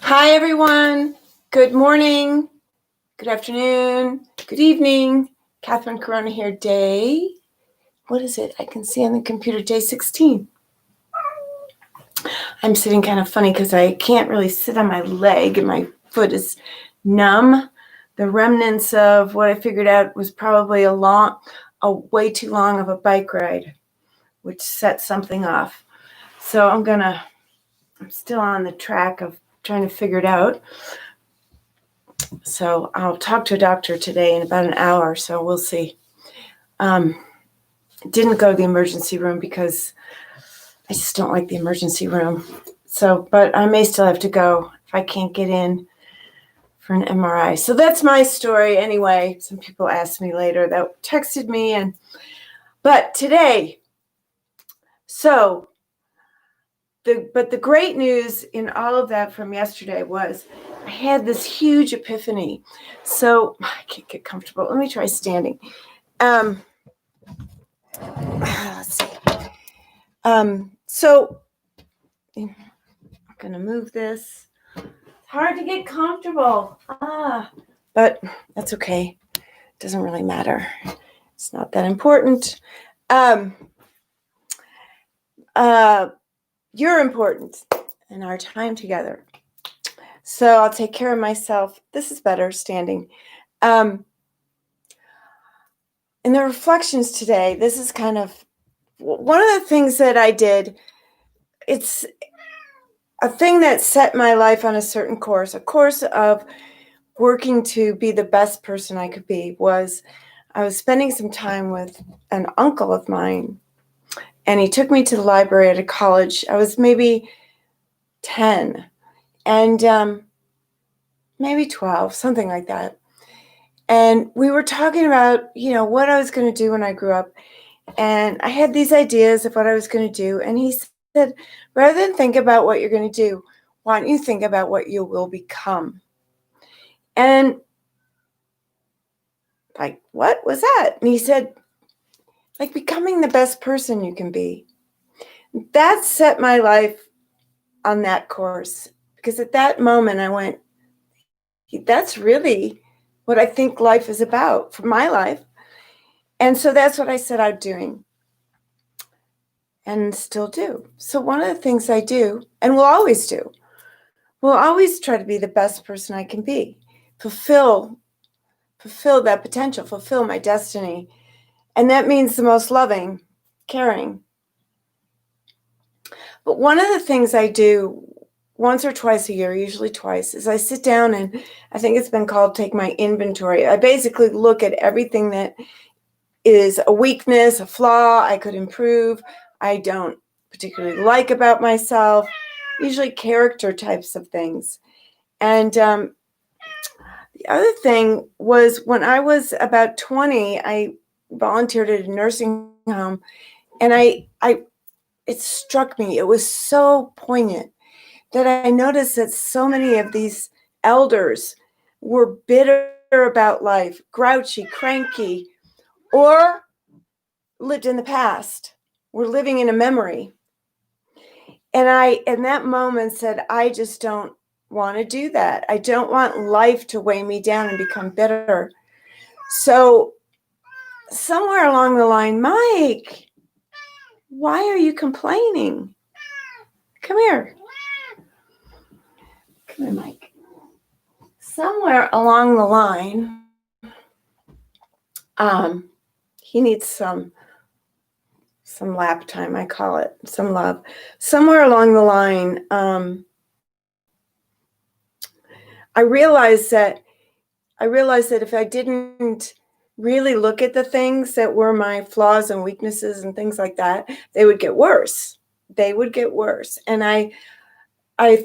Hi, everyone. Good morning, good afternoon, good evening. Catherine Corona here. What is it? I can see on the computer, day 16. I'm sitting kind of funny because I can't really sit on my leg and my foot is numb. The remnants of what I figured out was probably a way too long of a bike ride, which set something off. So I'm still on the track of trying to figure it out. So I'll talk to a doctor today in about an hour, so we'll see. Didn't go to the emergency room because I just don't like the emergency room. But I may still have to go if I can't get in for an MRI. So that's my story anyway. Some people asked me later that texted me but today. But the great news in all of that from yesterday was I had this huge epiphany. So I can't get comfortable. Let me try standing. Let's see. So I'm going to move this. It's hard to get comfortable. But that's okay. It doesn't really matter. It's not that important. You're important in our time together. So I'll take care of myself. This is better standing. In the reflections today, this is kind of one of the things that I did. It's a thing that set my life on a certain course, a course of working to be the best person I could be. I was spending some time with an uncle of mine, and he took me to the library at a college. I was maybe 10 and maybe 12, something like that. And we were talking about, what I was going to do when I grew up. And I had these ideas of what I was going to do. And he said, rather than think about what you're going to do, why don't you think about what you will become? And like, what was that? And he said, like becoming the best person you can be. That set my life on that course. Because at that moment I went, that's really what I think life is about for my life. And so that's what I set out doing. And still do. So one of the things I do, and will always try to be the best person I can be, fulfill that potential, fulfill my destiny. And that means the most loving, caring. But one of the things I do once or twice a year, usually twice, is I sit down and I think it's been called take my inventory. I basically look at everything that is a weakness, a flaw I could improve, I don't particularly like about myself, usually character types of things. And the other thing was when I was about 20, I volunteered at a nursing home, and it struck me. It was so poignant that I noticed that so many of these elders were bitter about life, grouchy, cranky, or lived in the past, were living in a memory. And I, in that moment, said, I just don't want to do that. I don't want life to weigh me down and become bitter. So somewhere along the line, Mike, why are you complaining? Come here. Come here, Mike. Somewhere along the line, he needs some lap time, I call it, some love. Somewhere along the line, I realized that if I didn't really look at the things that were my flaws and weaknesses and things like that, they would get worse. And I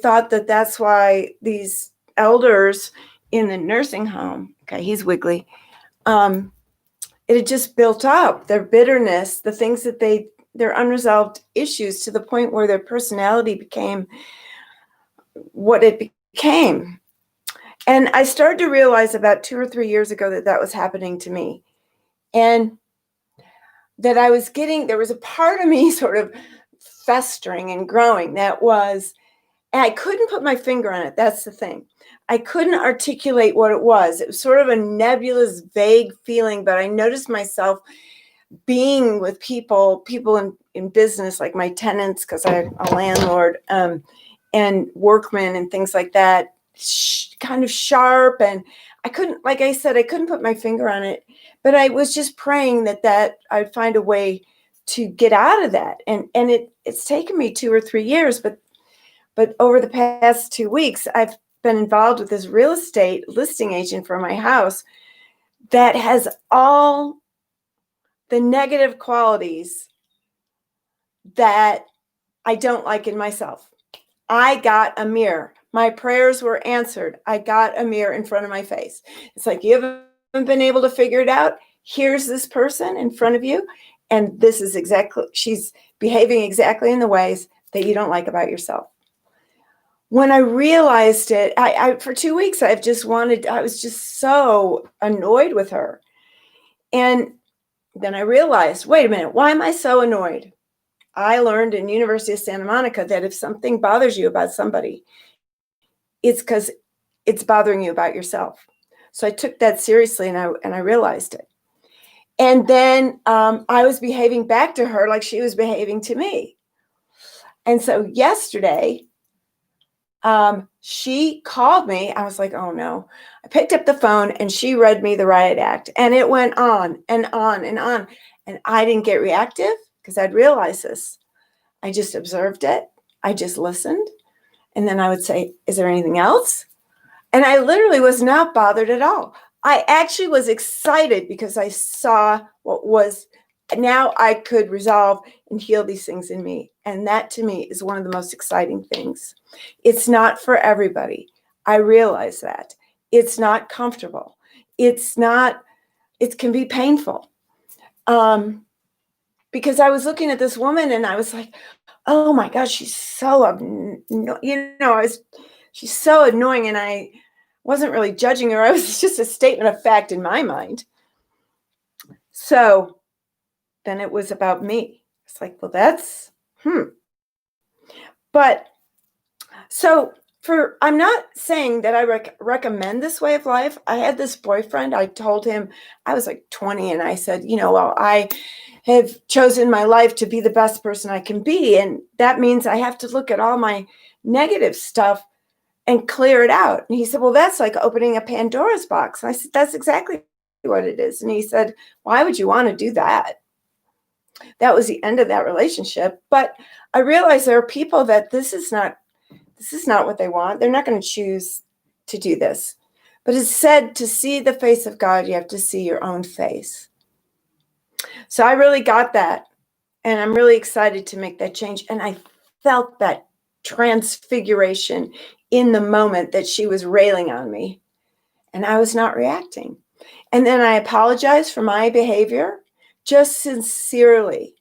thought that that's why these elders in the nursing home, okay, he's wiggly, it had just built up their bitterness, the things that their unresolved issues, to the point where their personality became what it became. And I started to realize about 2 or 3 years ago that was happening to me. And that there was a part of me sort of festering and growing that was, And I couldn't put my finger on it. That's the thing. I couldn't articulate what it was. It was sort of a nebulous, vague feeling, but I noticed myself being with people in business, like my tenants, because I'm a landlord, and workmen and things like that, kind of sharp. And I couldn't, like I said, I couldn't put my finger on it, but I was just praying that I'd find a way to get out of that. And it's taken me 2 or 3 years, but over the past 2 weeks, I've been involved with this real estate listing agent for my house that has all the negative qualities that I don't like in myself. I got a mirror. My prayers were answered. I got a mirror in front of my face. It's like, you haven't been able to figure it out. Here's this person in front of you. And this is exactly, she's behaving exactly in the ways that you don't like about yourself. When I realized it, I for 2 weeks, I was just so annoyed with her. And then I realized, wait a minute, why am I so annoyed? I learned in University of Santa Monica that if something bothers you about somebody, it's because it's bothering you about yourself. So I took that seriously, and I realized it. And then I was behaving back to her like she was behaving to me. And so yesterday, she called me. I was like, oh no. I picked up the phone and she read me the riot act, and it went on and on and on. And I didn't get reactive because I'd realized this. I just observed it. I just listened. And then I would say, is there anything else? And I literally was not bothered at all. I actually was excited because I saw what was, now I could resolve and heal these things in me. And that to me is one of the most exciting things. It's not for everybody. I realize that. It's not comfortable. It can be painful. Because I was looking at this woman and I was like, oh my gosh, she's so, she's so annoying. And I wasn't really judging her. I was just a statement of fact in my mind. So then it was about me. It's like, well, that's, But so I'm not saying that I recommend this way of life. I had this boyfriend. I told him I was like 20, and I said, well, I have chosen my life to be the best person I can be. And that means I have to look at all my negative stuff and clear it out. And he said, well, that's like opening a Pandora's box. And I said, that's exactly what it is. And he said, why would you want to do that? That was the end of that relationship. But I realized there are people that this is not what they want. They're not going to choose to do this. But it's said to see the face of God, you have to see your own face. So I really got that. And I'm really excited to make that change. And I felt that transfiguration in the moment that she was railing on me. And I was not reacting. And then I apologized for my behavior, just sincerely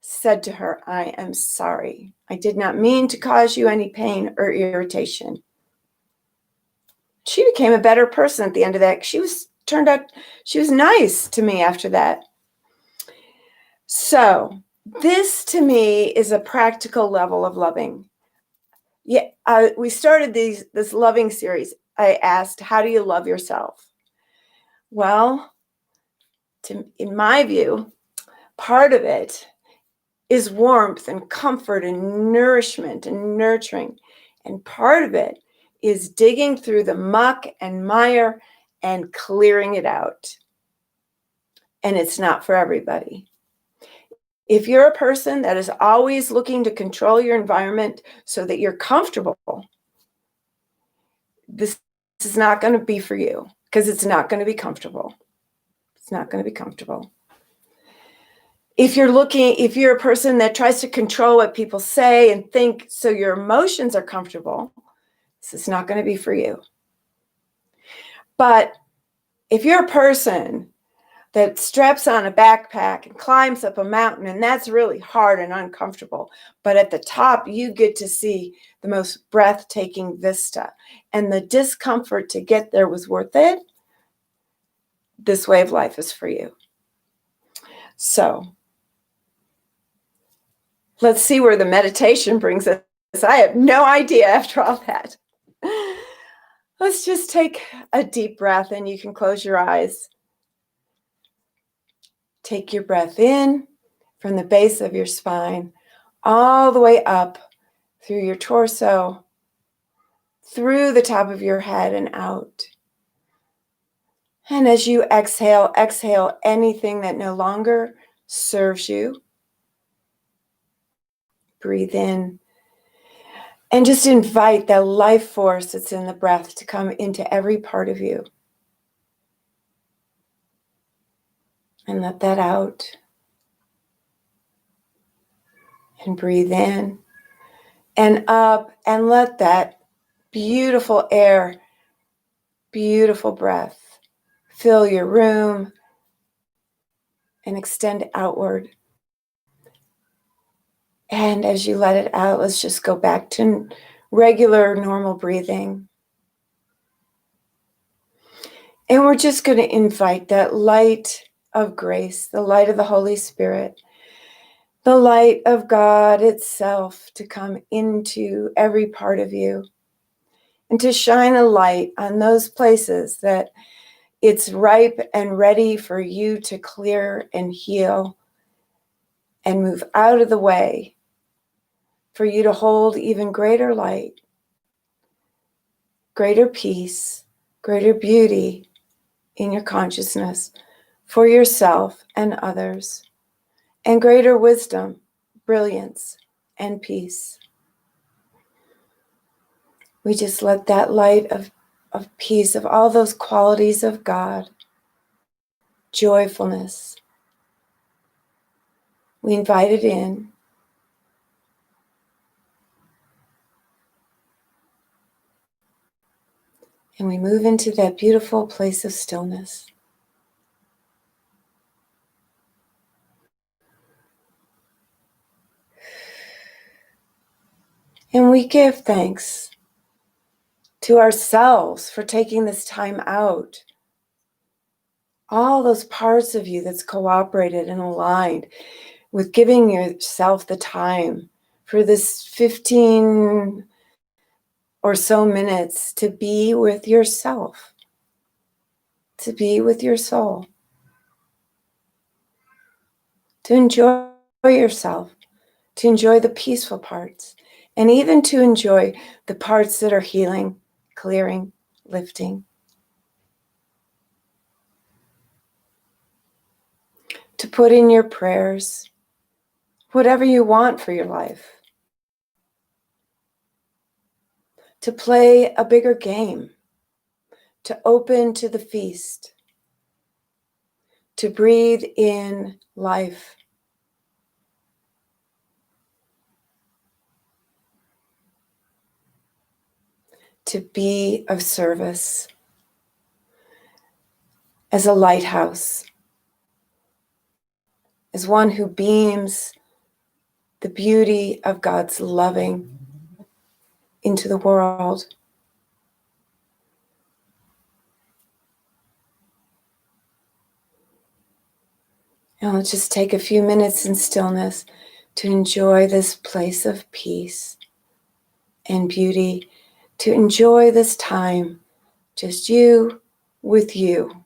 said to her, I am sorry. I did not mean to cause you any pain or irritation. She became a better person at the end of that. She was nice to me after that. So this to me is a practical level of loving. Yeah, we started this loving series. I asked, how do you love yourself? Well, in my view, part of it is warmth and comfort and nourishment and nurturing. And part of it is digging through the muck and mire and clearing it out. And it's not for everybody. If you're a person that is always looking to control your environment so that you're comfortable, this is not going to be for you, because it's not going to be comfortable. It's not going to be comfortable. If you're a person that tries to control what people say and think so your emotions are comfortable, this is not going to be for you. But if you're a person that straps on a backpack and climbs up a mountain, and that's really hard and uncomfortable, but at the top you get to see the most breathtaking vista, and the discomfort to get there was worth it, this way of life is for you. So let's see where the meditation brings us I have no idea after all that. Let's just take a deep breath and you can close your eyes. Take your breath in from the base of your spine, all the way up through your torso, through the top of your head and out. And as you exhale, exhale anything that no longer serves you. Breathe in. And just invite that life force that's in the breath to come into every part of you. And let that out. And breathe in and up and let that beautiful air, beautiful breath fill your room and extend outward. And as you let it out, let's just go back to regular, normal breathing. And we're just going to invite that light of grace, the light of the Holy Spirit, the light of God itself to come into every part of you and to shine a light on those places that it's ripe and ready for you to clear and heal and move out of the way, for you to hold even greater light, greater peace, greater beauty in your consciousness for yourself and others, and greater wisdom, brilliance, and peace. We just let that light of peace, of all those qualities of God, joyfulness, we invite it in. And we move into that beautiful place of stillness. And we give thanks to ourselves for taking this time out. All those parts of you that's cooperated and aligned with giving yourself the time for this 15 or so minutes to be with yourself, to be with your soul, to enjoy yourself, to enjoy the peaceful parts, and even to enjoy the parts that are healing, clearing, lifting. To put in your prayers, whatever you want for your life. To play a bigger game, to open to the feast, to breathe in life, to be of service as a lighthouse, as one who beams the beauty of God's loving into the world. And let's just take a few minutes in stillness to enjoy this place of peace and beauty, to enjoy this time, just you with you.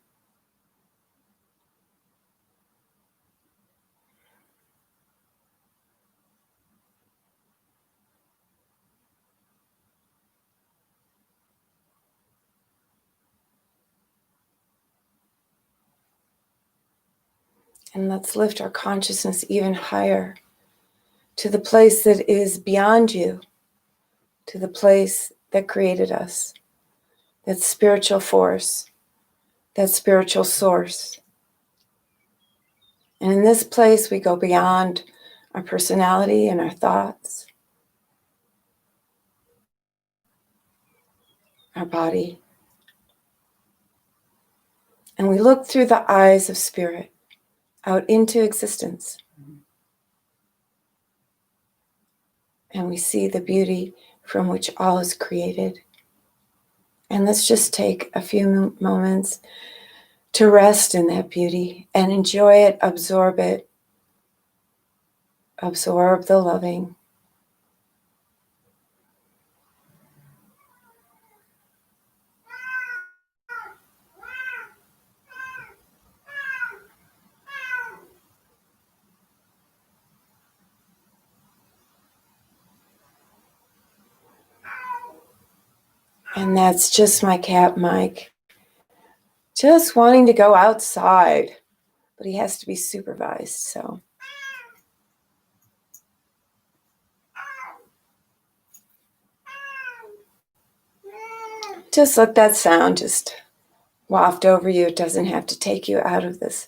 And let's lift our consciousness even higher to the place that is beyond you, to the place that created us, that spiritual force, that spiritual source. And in this place, we go beyond our personality and our thoughts, our body. And we look through the eyes of spirit out into existence. And we see the beauty from which all is created. And let's just take a few moments to rest in that beauty and enjoy it, absorb it, absorb the loving. And that's just my cat, Mike, just wanting to go outside, but he has to be supervised, so. Just let that sound just waft over you. It doesn't have to take you out of this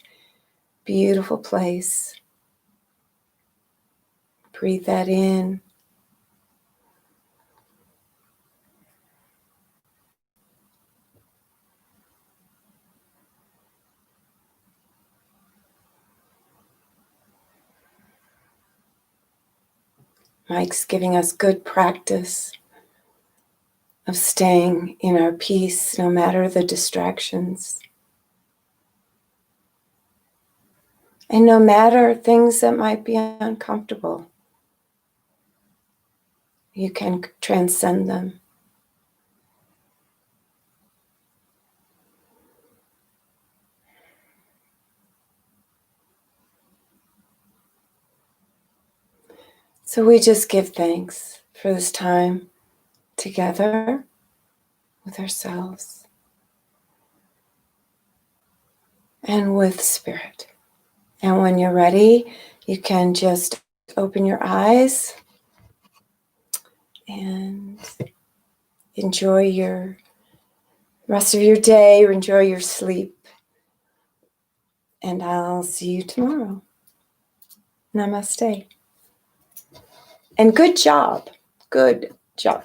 beautiful place. Breathe that in. Mike's giving us good practice of staying in our peace no matter the distractions. And no matter things that might be uncomfortable, you can transcend them. So we just give thanks for this time together with ourselves and with Spirit. And when you're ready, you can just open your eyes and enjoy your rest of your day, or enjoy your sleep. And I'll see you tomorrow. Namaste. And good job. Good job.